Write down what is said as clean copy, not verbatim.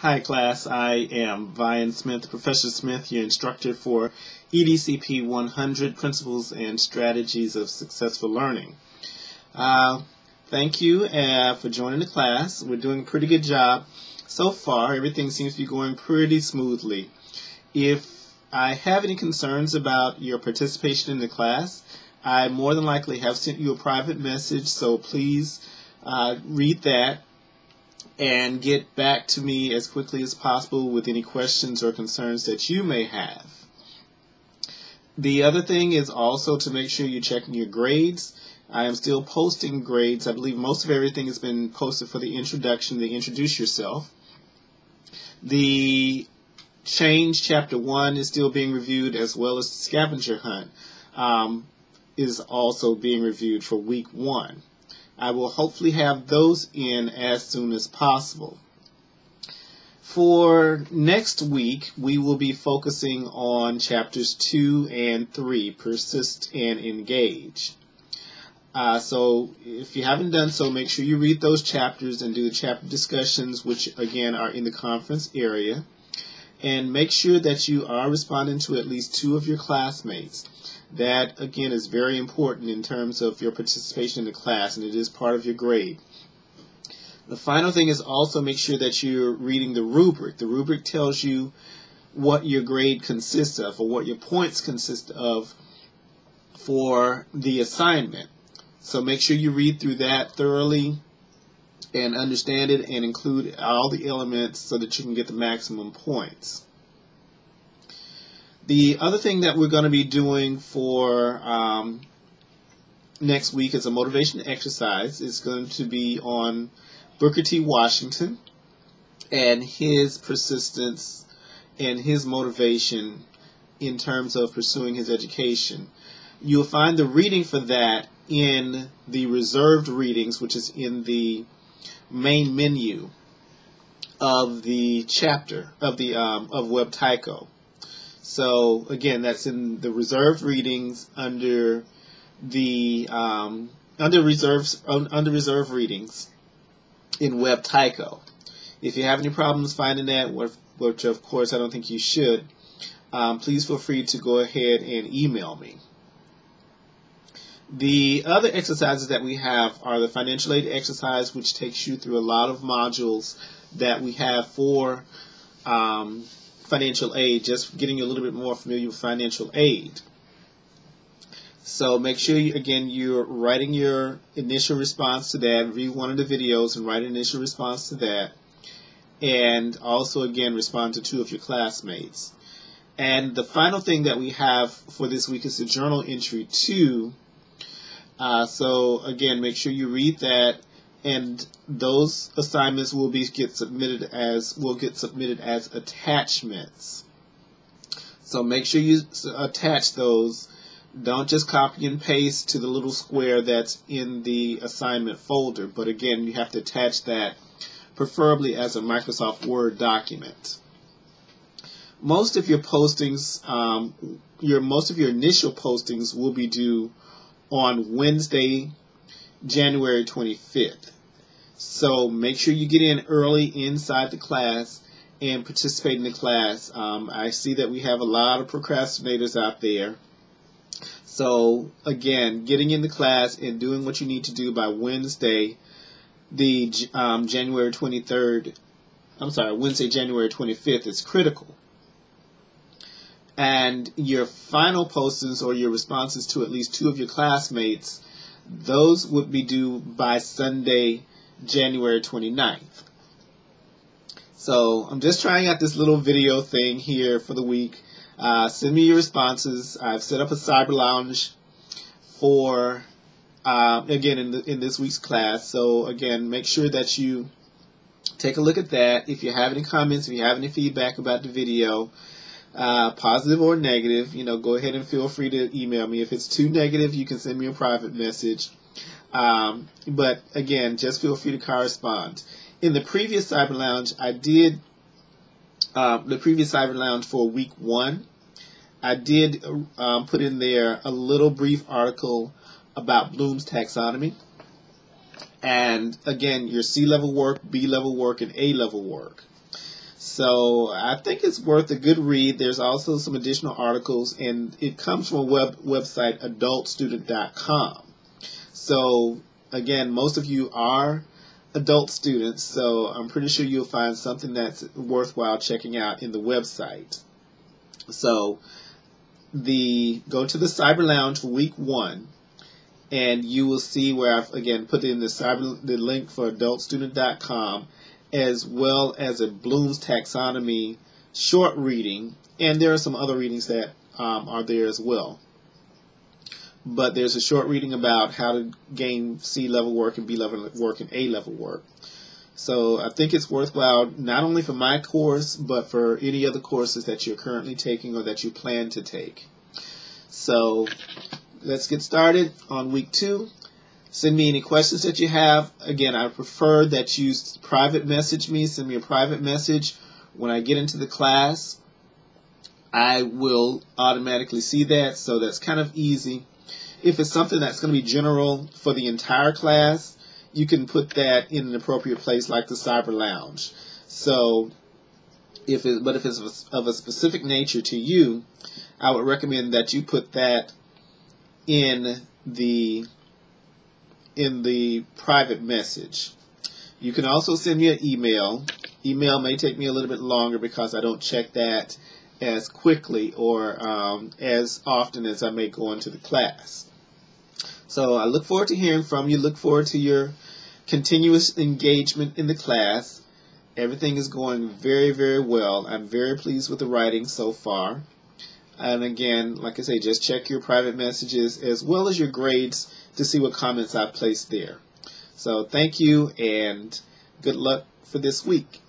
Hi class, I am Vian Smith, Professor Smith, your instructor for EDCP 100, Principles and Strategies of Successful Learning. Thank you for joining the class. We're doing a pretty good job so far. Everything seems to be going pretty smoothly. If I have any concerns about your participation in the class, I more than likely have sent you a private message, so please read that and get back to me as quickly as possible with any questions or concerns that you may have. The other thing is also to make sure you're checking your grades. I am still posting grades. I believe most of everything has been posted for the introduction, the introduce yourself. The change chapter 1 is still being reviewed, as well as the scavenger hunt is also being reviewed for week 1. I will hopefully have those in as soon as possible. For next week, we will be focusing on chapters 2 and 3, Persist and Engage. So if you haven't done so, make sure you read those chapters and do the chapter discussions, which again are in the conference area. And make sure that you are responding to at least 2 of your classmates. That, again, is very important in terms of your participation in the class, and it is part of your grade. The final thing is also make sure that you're reading the rubric. The rubric tells you what your grade consists of, or what your points consist of for the assignment. So make sure you read through that thoroughly and understand it and include all the elements so that you can get the maximum points. The other thing that we're going to be doing for next week is a motivation exercise. It's going to be on Booker T. Washington and his persistence and his motivation in terms of pursuing his education. You'll find the reading for that in the reserved readings, which is in the main menu of the chapter of the of WebTyco. So again, that's in the reserved readings under the under reserve readings in WebTyco. If you have any problems finding that, which of course I don't think you should, please feel free to go ahead and email me. The other exercises that we have are the financial aid exercise, which takes you through a lot of modules that we have for financial aid, just getting you a little bit more familiar with financial aid. So make sure, you're writing your initial response to that. Read one of the videos and write an initial response to that. And also, again, respond to 2 of your classmates. And the final thing that we have for this week is the journal entry 2. So again, make sure you read that, and those assignments will get submitted as attachments. So make sure you attach those. Don't just copy and paste to the little square that's in the assignment folder, but again, you have to attach that, preferably as a Microsoft Word document. Most of your postings, most of your initial postings will be due on Wednesday, January 25th. So make sure you get in early inside the class and participate in the class. I see that we have a lot of procrastinators out there. So again, getting in the class and doing what you need to do by Wednesday, the Wednesday, January 25th is critical. And your final postings or your responses to at least 2 of your classmates, those would be due by Sunday, January 29th. So I'm just trying out this little video thing here for the week. Send me your responses. I've set up a cyber lounge for, again, in this week's class. So again, make sure that you take a look at that. If you have any comments, if you have any feedback about the video, positive or negative, go ahead and feel free to email me. If it's too negative, you can send me a private message. But again, just feel free to correspond. In the previous Cyber Lounge, I did the previous Cyber Lounge for week 1. I did put in there a little brief article about Bloom's taxonomy. And again, your C-level work, B-level work, and A-level work. So I think it's worth a good read. There's also some additional articles, and it comes from a website, adultstudent.com. So again, most of you are adult students, so I'm pretty sure you'll find something that's worthwhile checking out in the website. So go to the Cyber Lounge for week 1, and you will see where I've again put in the link for adultstudent.com, as well as a Bloom's Taxonomy short reading, and there are some other readings that are there as well. But there's a short reading about how to gain C-level work and B-level work and A-level work. So I think it's worthwhile not only for my course, but for any other courses that you're currently taking or that you plan to take. So let's get started on week 2. Send me any questions that you have. Again, I prefer that you private message me. Send me a private message. When I get into the class, I will automatically see that, so that's kind of easy. If it's something that's going to be general for the entire class, you can put that in an appropriate place like the Cyber Lounge. So, if it's of a specific nature to you, I would recommend that you put that in the private message. You can also send me an email. Email may take me a little bit longer because I don't check that as quickly or as often as I may go into the class. So I look forward to hearing from you. Look forward to your continuous engagement in the class. Everything is going very, very well. I'm very pleased with the writing so far. And again, like I say, just check your private messages as well as your grades to see what comments I've placed there. So thank you, and good luck for this week.